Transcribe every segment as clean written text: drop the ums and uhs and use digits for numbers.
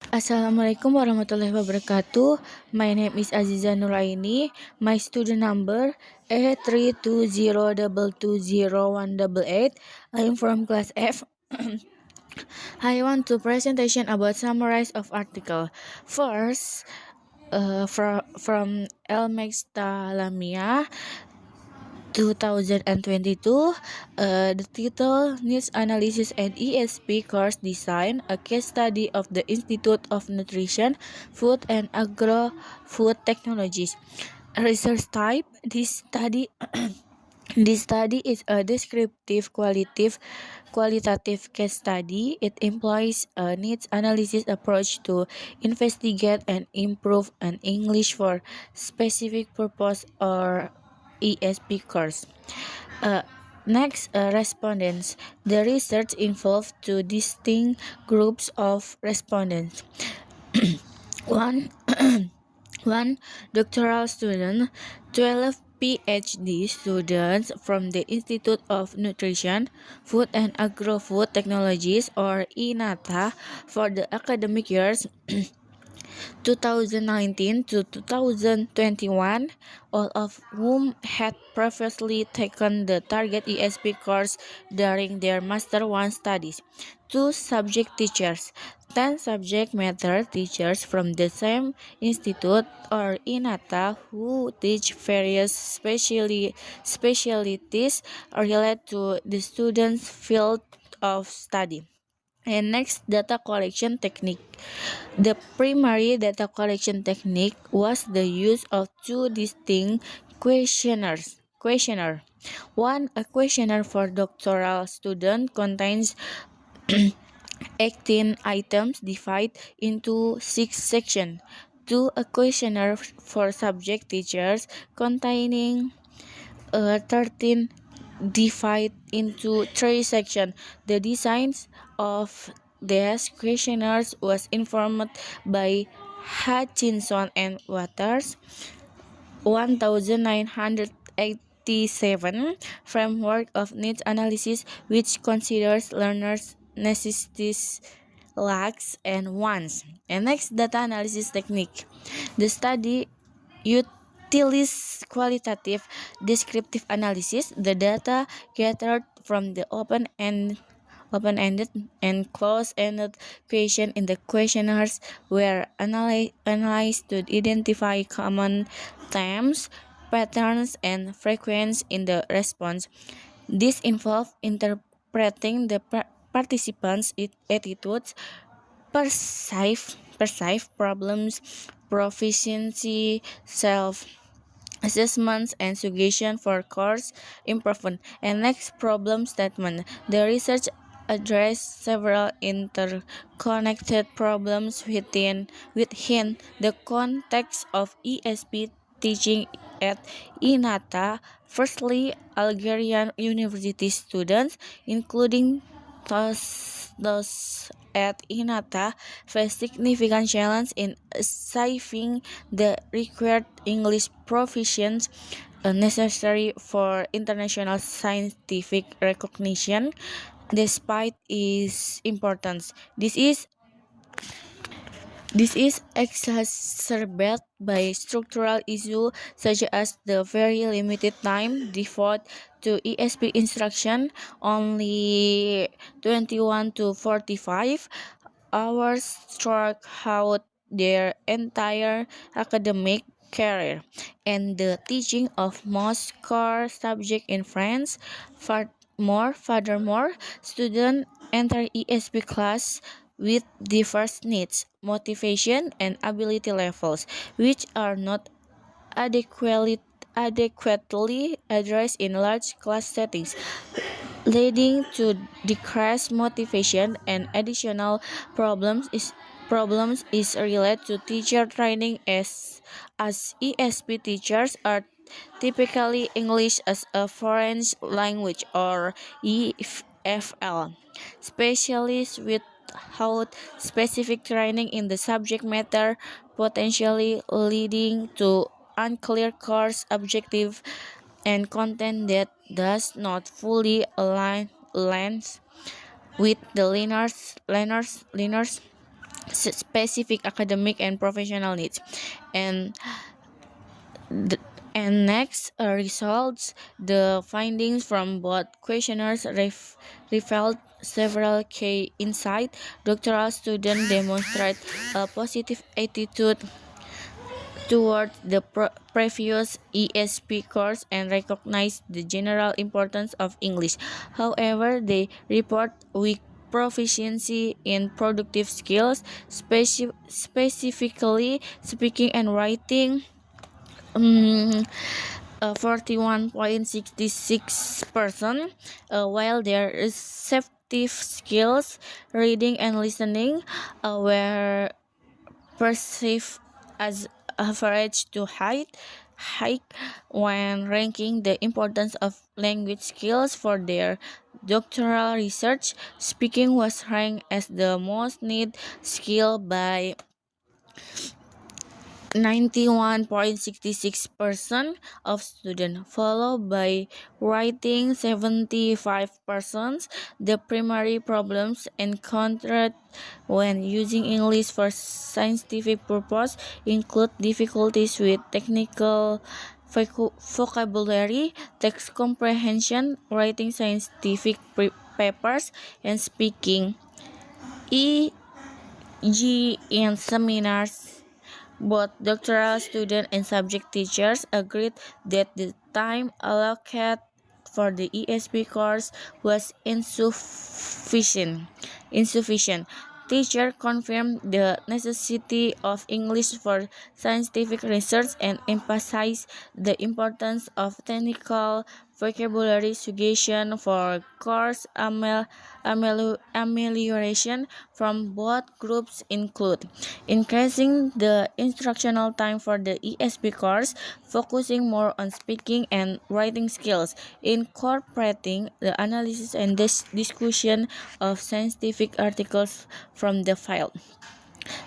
Assalamualaikum warahmatullahi wabarakatuh. My name is Aziza Nuraini. My student number A320220188. I am from class F. I want to presentation about summarize of article. First, from Elmex Lamia 2022, the title Needs Analysis and ESP Course Design, a case study of the Institute of Nutrition, Food and Agro-Food Technologies. Research type, this study is a descriptive qualitative case study. It employs a needs analysis approach to investigate and improve an English for specific purpose or ESP course. Uh, Next, respondents. The research involved two distinct groups of respondents. One one doctoral student, 12 PhD students from the Institute of Nutrition, Food and Agro-Food Technologies or INATA for the academic years 2019 to 2021, all of whom had previously taken the target ESP course during their Master 1 studies. Two subject teachers, 10 subject matter teachers from the same institute or INATA who teach various specialties related to the students' field of study. And next, data collection technique. The primary data collection technique was the use of two distinct questionnaire. One, a questionnaire for doctoral student contains 18 items divided into 6 sections. Two, a questionnaire for subject teachers containing 13 divided into 3 sections. The designs of these questionnaires was informed by Hutchinson and Waters 1987 framework of needs analysis, which considers learners' necessities, lacks, and wants. And next, data analysis technique. The study utilizes qualitative descriptive analysis. The data gathered from the open-ended and closed-ended questions in the questionnaires were analyzed to identify common themes, patterns, and frequencies in the response. This involved interpreting the participants' attitudes, perceived problems, proficiency, self assessments, and suggestion for course improvement. And next, problem statement. The research addressed several interconnected problems within the context of ESP teaching at INATA. Firstly, Algerian university students, including those at INATA, face significant challenge in achieving the required English proficiency necessary for international scientific recognition. Despite its importance, this is exacerbated by structural issues such as the very limited time devoted to ESP instruction, only 21 to 45 hours throughout their entire academic career, and the teaching of most core subjects in France. Furthermore, students enter ESP class with diverse needs, motivation, and ability levels, which are not adequately addressed in large class settings, leading to decreased motivation. And additional problems is related to teacher training, as ESP teachers are typically English as a foreign language or EFL specialists without specific training in the subject matter, potentially leading to unclear course objective and content that does not fully align with the learners specific academic and professional needs. And th- and next results, the findings from both questionnaires revealed several key insights. Doctoral students demonstrate a positive attitude toward the previous ESP course and recognize the general importance of English. However, they report weak proficiency in productive skills, specifically speaking and writing. 41.66%, while their receptive skills, reading and listening, were perceived as average to high when ranking the importance of language skills for their doctoral research. Speaking was ranked as the most needed skill by 91.66% of students, followed by writing 75%. The primary problems encountered when using English for scientific purpose include difficulties with technical vocabulary, text comprehension, writing scientific papers, and speaking, e.g. in seminars. Both doctoral students and subject teachers agreed that the time allocated for the ESP course was insufficient. Teacher confirmed the necessity of English for scientific research and emphasized the importance of technical vocabulary suggestion for course amelioration from both groups include increasing the instructional time for the ESP course, focusing more on speaking and writing skills, incorporating the analysis and discussion of scientific articles from the field.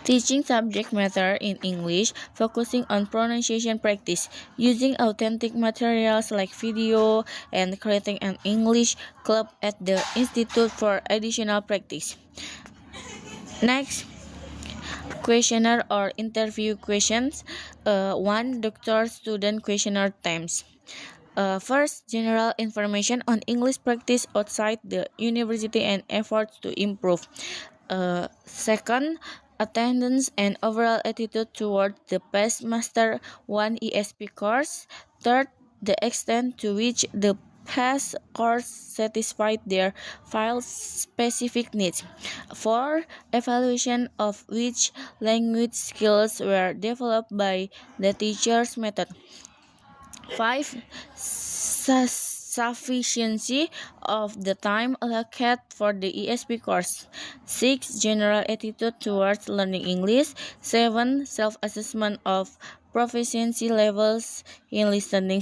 Teaching subject matter in English, focusing on pronunciation practice, using authentic materials like video, and creating an English club at the institute for additional practice. Next, questionnaire or interview questions. One doctor student questionnaire times. First, general information on English practice outside the university and efforts to improve. Second, attendance and overall attitude toward the past Master 1 ESP course. Third, the extent to which the past course satisfied their file's specific needs. 4. Evaluation of which language skills were developed by the teacher's method. 5. Sufficiency of the time allocated for the ESP course. 6. General attitude towards learning English. 7. Self-assessment of proficiency levels in listening,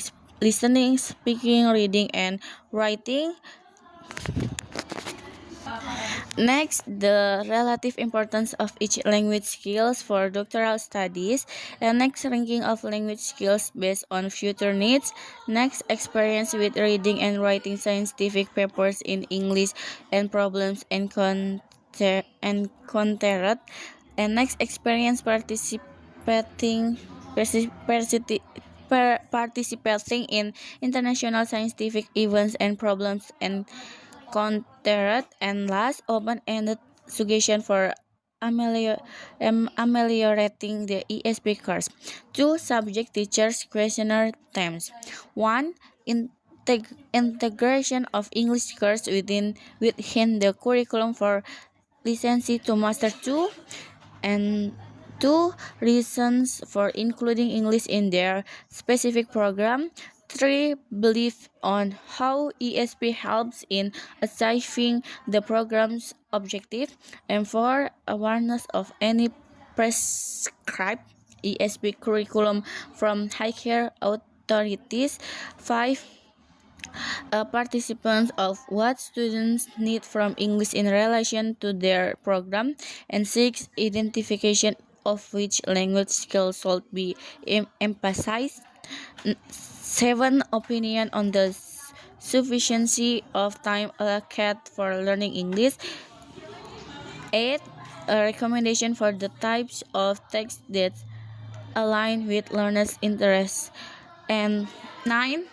speaking, reading, and writing. Next, the relative importance of each language skills for doctoral studies. And next, ranking of language skills based on future needs. Next, experience with reading and writing scientific papers in English and problems encountered. And next, experience participating in international scientific events and problems encountered. And last, open-ended suggestion for ameliorating the ESP course. 2. Subject teachers questionnaire times. 1. Integration of English course within the curriculum for licensee to master 2, and 2. Reasons for including English in their specific program. 3. Belief on how ESP helps in achieving the program's objective. And 4. Awareness of any prescribed ESP curriculum from higher authorities. 5. Participants of what students need from English in relation to their program. And 6. Identification of which language skills should be emphasized. 7. Opinion on the sufficiency of time allocated for learning English. 8. a recommendation for the types of text that align with learners' interests. And 9.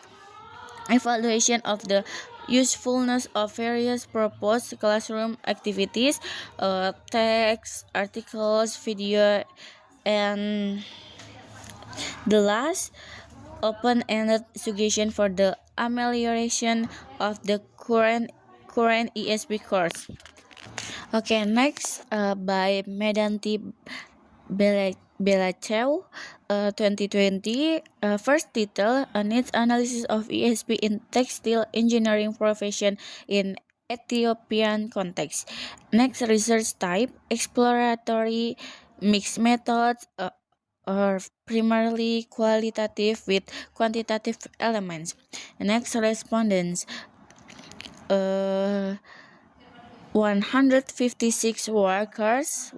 Evaluation of the usefulness of various proposed classroom activities, text, articles, video, and the last, open-ended suggestion for the amelioration of the current ESP course. Okay, next by Medanti Belachew, 2020. First title, Needs Analysis of ESP in Textile Engineering Profession in Ethiopian Context. Next, research type, exploratory, mixed methods, or primarily qualitative with quantitative elements. Next, respondents. Uh, 156 workers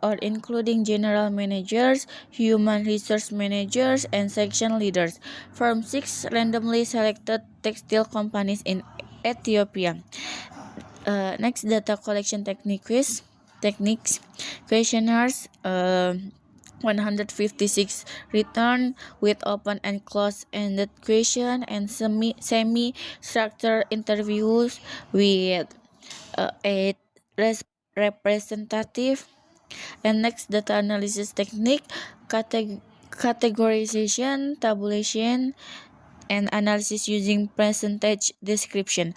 or including general managers, human resource managers, and section leaders from 6 randomly selected textile companies in Ethiopia. Next, data collection techniques, questionnaires. 156 return with open and closed-ended question and semi structured interviews with 8 representative. And next, data analysis technique, categorization, tabulation, and analysis using percentage description.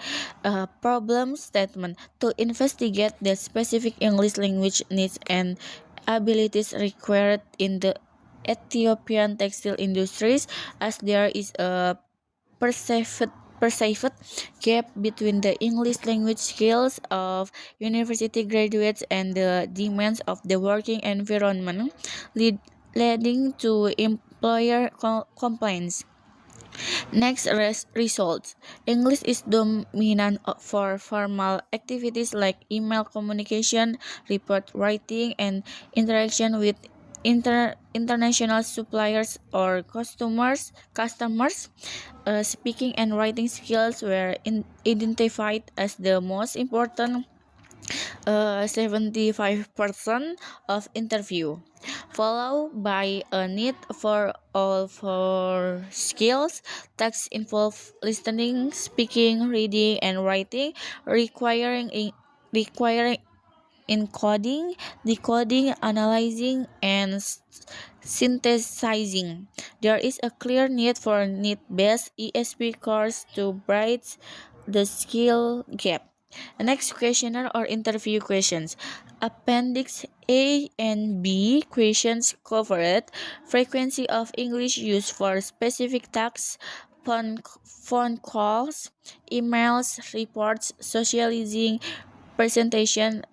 Problem statement, to investigate the specific English language needs and abilities required in the Ethiopian textile industries, as there is a perceived perceived gap between the English language skills of university graduates and the demands of the working environment, leading to employer complaints. Next, results. English is dominant for formal activities like email communication, report writing, and interaction with international suppliers or customers. Speaking and writing skills were identified as the most important, 75% of interview, followed by a need for all four skills. Tasks involve listening, speaking, reading, and writing, requiring encoding, decoding, analyzing, and synthesizing. There is a clear need for need-based ESP course to bridge the skill gap. Next, questionnaire or interview questions. Appendix A and B questions covered frequency of English use for specific tasks, phone calls, emails, reports, socializing, presentation,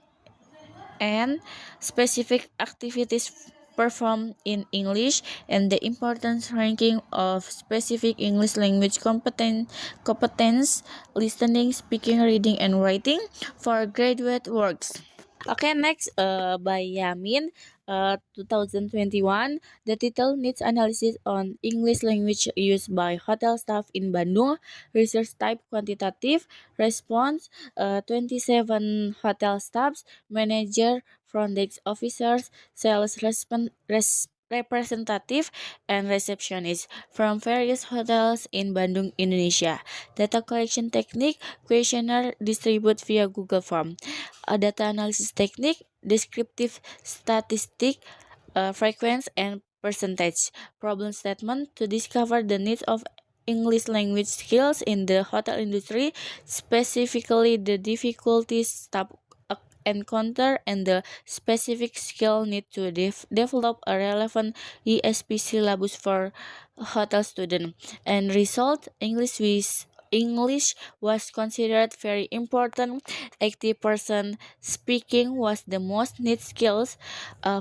and specific activities performed in English, and the importance ranking of specific English language competence, listening, speaking, reading, and writing for graduate works. Okay, next by Yamin, 2021. The title needs analysis on English language used by hotel staff in Bandung. Research type quantitative. Response, 27 hotel staffs, manager, front desk officers, sales representative, and receptionist from various hotels in Bandung, Indonesia. Data collection technique, questionnaire distribute via Google Form. A data analysis technique, descriptive statistic, frequency, and percentage. Problem statement, to discover the needs of English language skills in the hotel industry, specifically the difficulties staff encounter and the specific skill need to develop a relevant ESP syllabus for hotel student. And result, English was considered very important. 80% speaking was the most need skills,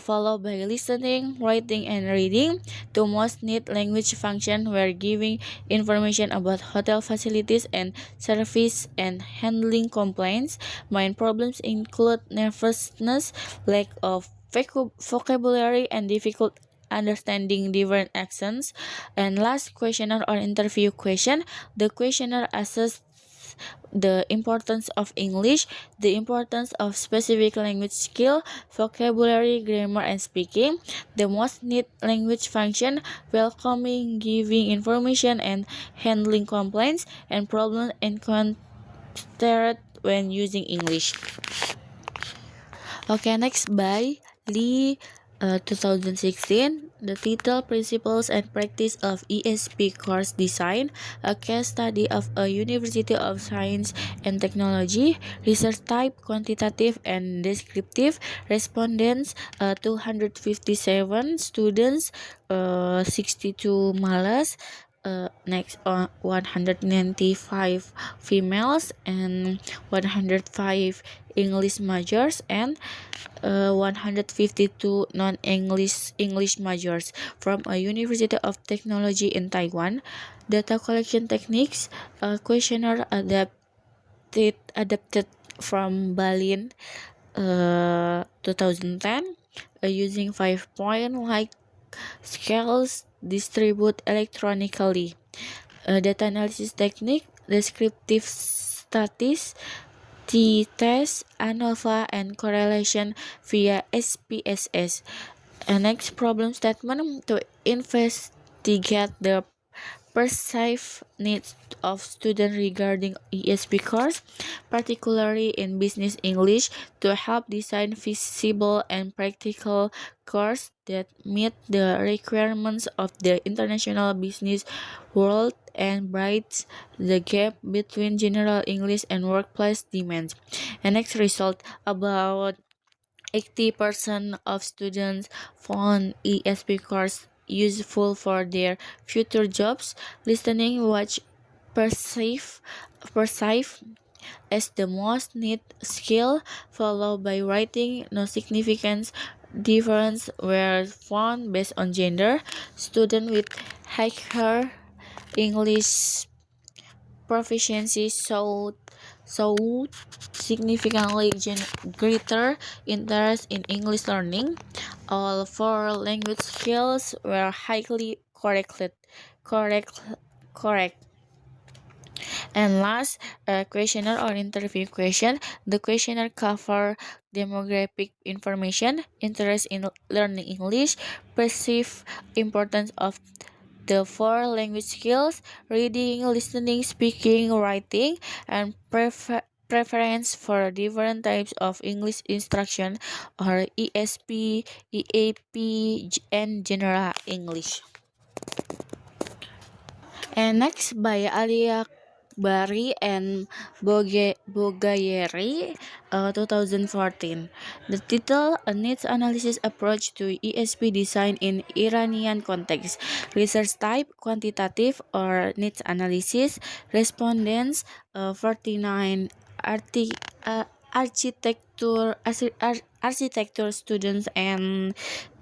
followed by listening, writing, and reading. Two most need language function were giving information about hotel facilities and service and handling complaints. Main problems include nervousness, lack of vocabulary, and difficult understanding different accents. And last, questionnaire or interview question. The questionnaire assessed the importance of English, the importance of specific language skill, vocabulary, grammar, and speaking, the most neat language function, welcoming, giving information, and handling complaints and problems encountered when using English. Okay, next by Lee, 2016. The title Principles and Practice of ESP Course Design, a case study of a University of Science and Technology, research type quantitative and descriptive, respondents 257 students, 62 males, next 195 females and 105 English majors and 152 non-English majors from a University of Technology in Taiwan. Data collection techniques, questionnaire adapted from Berlin 2010, using 5-point like scales distribute electronically. Data analysis technique, descriptive studies, t-test, ANOVA, and correlation via SPSS. Next problem statement to investigate the perceived needs of students regarding ESP course, particularly in business English, to help design feasible and practical course that meet the requirements of the international business world and bridge the gap between general English and workplace demands. And next result, about 80% of students found ESP course useful for their future jobs. Listening watch perceive as the most neat skill, followed by writing. No significant difference were found based on gender. Students with higher English proficiency showed significantly greater interest in English learning. All four language skills were highly correct, correct. And last, a questionnaire or interview question. The questionnaire cover demographic information, interest in learning English, perceived importance of the four language skills: reading, listening, speaking, writing, and preference for different types of English instruction or ESP, EAP, and general English. And next by Alia Bari and Bogayeri, 2014. The title, A Needs Analysis Approach to ESP Design in Iranian Context. Research type, quantitative or needs analysis. Respondents, 49 architecture students and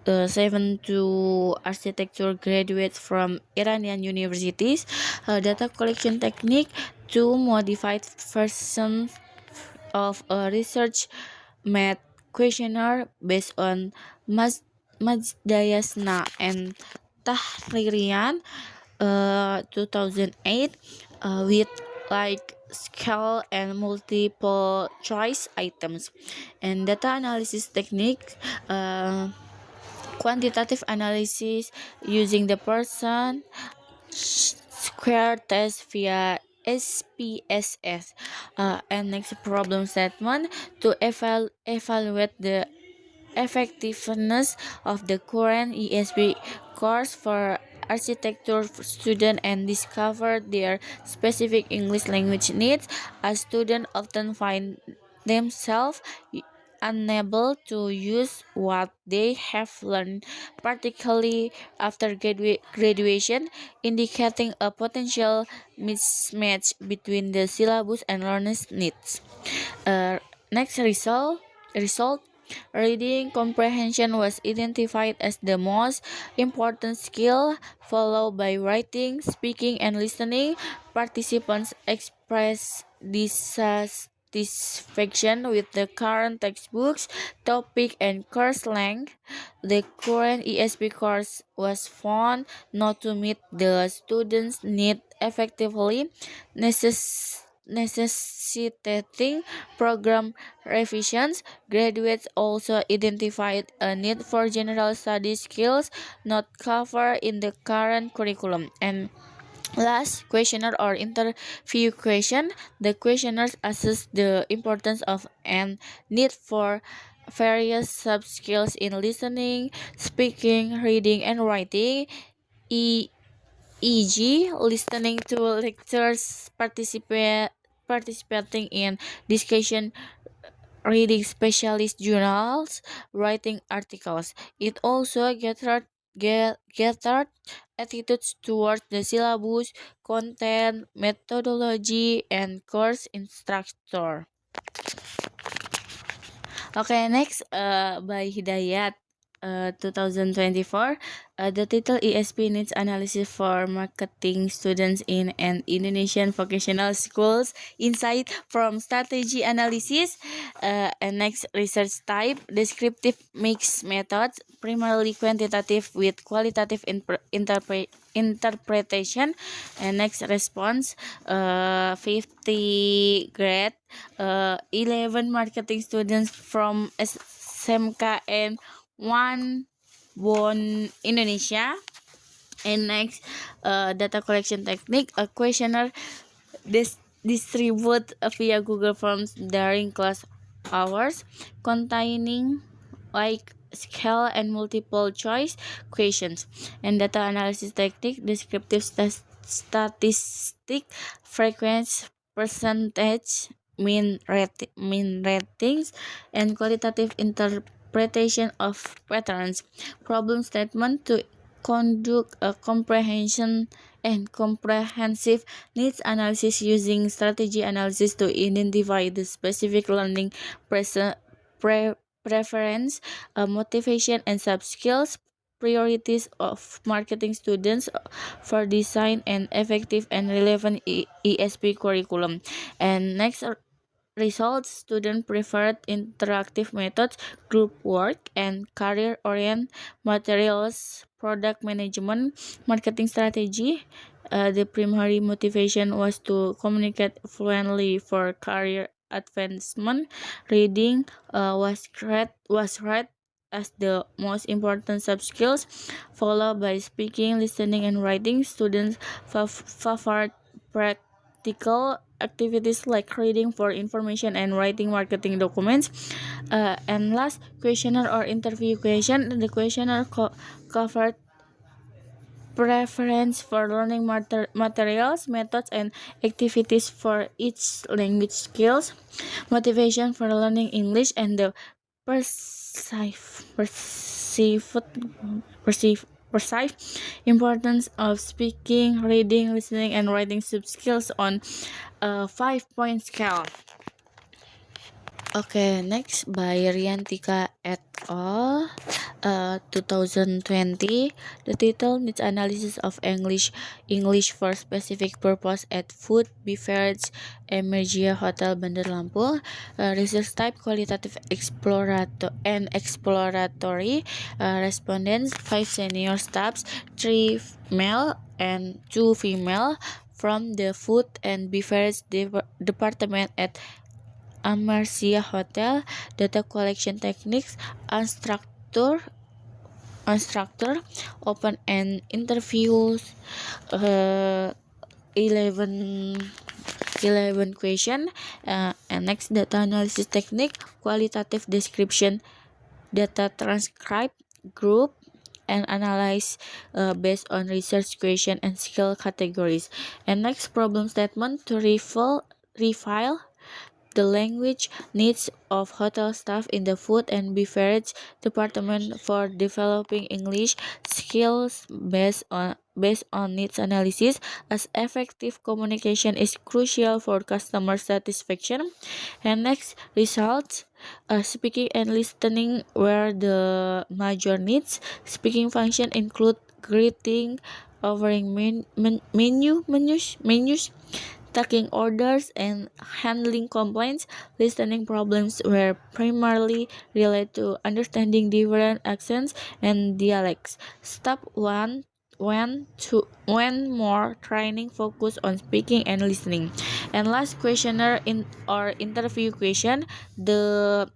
72 architecture graduates from Iranian universities. Data collection technique, two modified versions of a research made questionnaire based on Majdayasna and Tahririan, 2008, with like scale and multiple choice items. And data analysis technique, quantitative analysis using the person square test via SPSS. And next problem statement, to evaluate the effectiveness of the current ESP course for architecture students and discover their specific English language needs. A student often find themselves unable to use what they have learned, particularly after graduation, indicating a potential mismatch between the syllabus and learners' needs. Next result, reading comprehension was identified as the most important skill, followed by writing, speaking, and listening. Participants expressed dissatisfaction with the current textbooks, topic, and course length. The current ESP course was found not to meet the students' need effectively. necessitating program revisions. Graduates also identified a need for general study skills not covered in the current curriculum. And last, questionnaire or interview question. The questionnaires assess the importance of and need for various sub skills in listening, speaking, reading, and writing. E- e.g., listening to lectures, participating in discussion, reading specialist journals, writing articles. It also gathered attitudes towards the syllabus, content, methodology, and course instructor. Okay, next, by Hidayat, 2024. The title ESP Needs Analysis for Marketing Students in an Indonesian Vocational Schools. Insight from Strategy Analysis. And next, research type. Descriptive mixed methods, primarily quantitative with qualitative interpretation. And next, response. 50 grade. 11 marketing students from SMK and one Bon Indonesia. And next, data collection technique. A questionnaire distribute via Google Forms during class hours, containing like scale and multiple choice questions. And data analysis technique, descriptive statistic, frequency, percentage, mean ratings, and qualitative interpretation of patterns. Problem statement to conduct a comprehensive needs analysis using strategy analysis to identify the specific learning preference, motivation, and sub skills priorities of marketing students for design and effective and relevant ESP curriculum. And next, results, student preferred interactive methods, group work, and career-oriented materials, product management, marketing strategy. The primary motivation was to communicate fluently for career advancement. Reading was read as the most important sub skills, followed by speaking, listening, and writing. Students favored practical activities like reading for information and writing marketing documents. And last, questionnaire or interview question. The questionnaire covered preference for learning materials, methods, and activities for each language skills, motivation for learning English, and the perceived perceived importance of speaking, reading, listening, and writing sub skills on a 5-point scale. Okay, next by Riantika et al. 2020. The title needs analysis of English for specific purpose at food, beverage, Emergia Hotel Bandar Lampung. Research type qualitative exploratory. Respondents 5 senior staffs, 3 male and 2 female from the food and beverage department at Amarsia Hotel. Data collection techniques, unstructured, open and interviews, uh, 11 question. And next, data analysis technique, qualitative description, data transcribe, group, and analyze based on research question and skill categories. And next, problem statement to refile the language needs of hotel staff in the food and beverage department for developing English skills based on needs analysis, as effective communication is crucial for customer satisfaction. And next, results. Speaking and listening were the major needs. Speaking function include greeting, offering menus, taking orders, and handling complaints. Listening problems were primarily related to understanding different accents and dialects. Step 1 when more training focus on speaking and listening. And last questionnaire in or interview question, the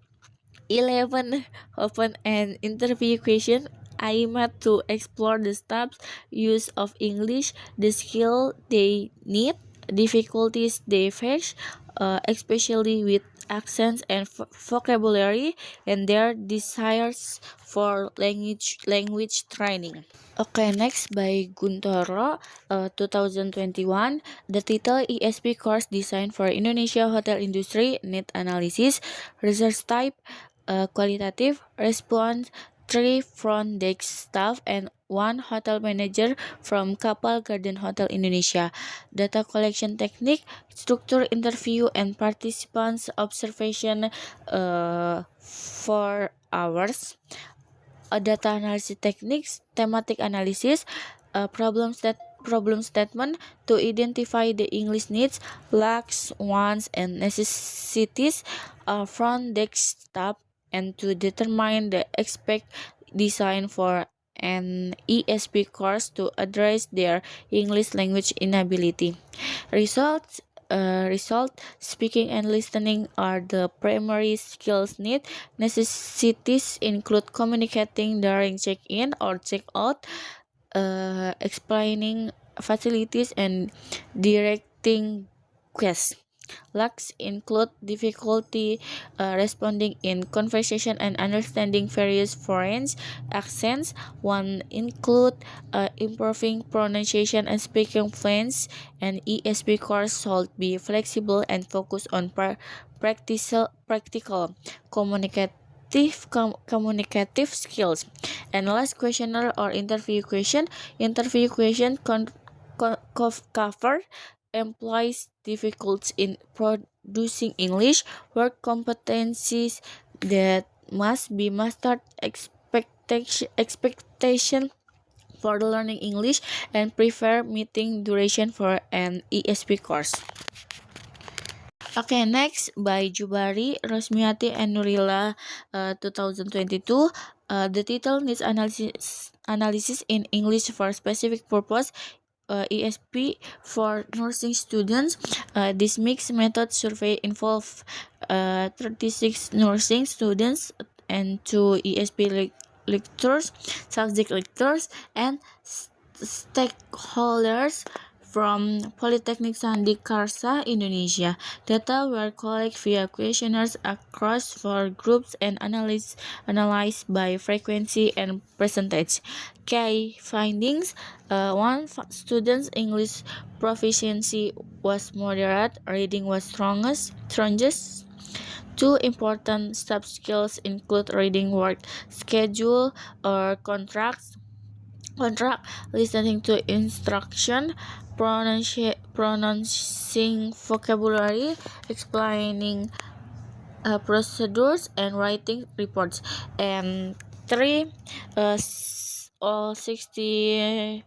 11 open and interview question aim at to explore the staff's use of English, the skill they need, difficulties they face, especially with accents and vocabulary, and their desires for language training. Okay, next by Guntoro, 2021. The title ESP course designed for Indonesia hotel industry, need analysis, research type, qualitative, response, 3 front desk staff, and 1 hotel manager from Kapal Garden Hotel Indonesia. Data collection technique, structure interview, and participants observation 4 hours. Data analysis techniques, thematic analysis, problem statement to identify the English needs, lacks, wants, and necessities from the staff, and to determine the expect design for an ESP course to address their English language inability. Result, speaking and listening are the primary skills need. Necessities include communicating during check-in or check-out, explaining facilities, and directing guests. Lacks include difficulty responding in conversation and understanding various foreign accents. One include improving pronunciation and speaking fluence. And ESP course should be flexible and focus on practical communicative skills. And last questionnaire or interview question cover employs difficulties in producing English, work competencies that must be mastered, expectation for learning English, and prefer meeting duration for an ESP course. Okay, next by Jubari, Rosmiati, and Nurila, 2022. The title needs analysis in English for specific purpose. ESP for nursing students. This mixed method survey involved 36 nursing students and 2 ESP lectures, subject lectures, and stakeholders from Polytechnic Sandikarsa, Indonesia. Data were collected via questionnaires across 4 groups and analyzed by frequency and percentage. Key findings: one student's English proficiency was moderate, reading was strongest. 2 important sub skills include reading work schedule or contract, listening to instruction, pronouncing vocabulary, explaining procedures, and writing reports. And 3, all 16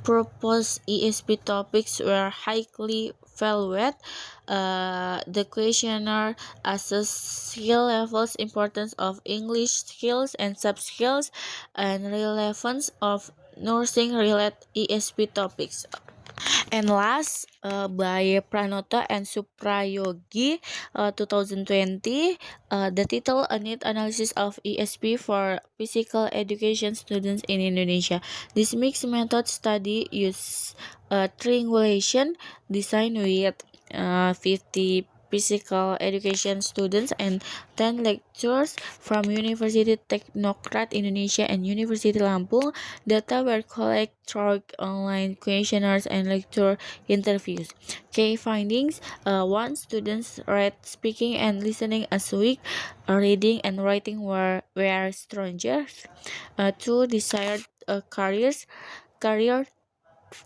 proposed ESP topics were highly valued. The questionnaire assessed skill levels, importance of English skills and sub skills, and relevance of nursing related ESP topics. And last, by Pranoto and Suprayogi, 2020, the title A Need Analysis of ESP for Physical Education Students in Indonesia. This mixed method study uses triangulation design with 50 physical education students and 10 lecturers from University Teknokrat Indonesia and University Lampung. Data were collected through online questionnaires and lecture interviews. Key findings: 1. Students read, speaking, and listening as weak. Reading and writing were stronger. 2. Desired career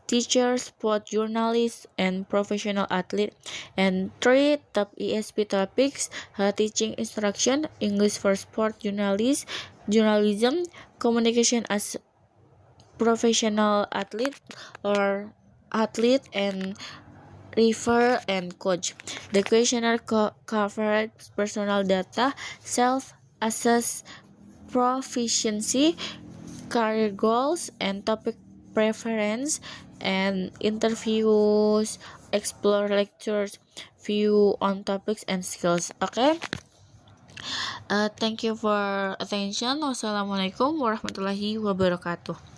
teacher, sport journalist, and professional athlete. And 3 top ESP topics: teaching instruction, English for sport journalism, communication as professional athlete, and refer and coach. The questionnaire covered personal data, self-assess proficiency, career goals and topic preference, and interviews, explore lectures, view on topics and skills. Okay. Thank you for attention. Wassalamualaikum warahmatullahi wabarakatuh.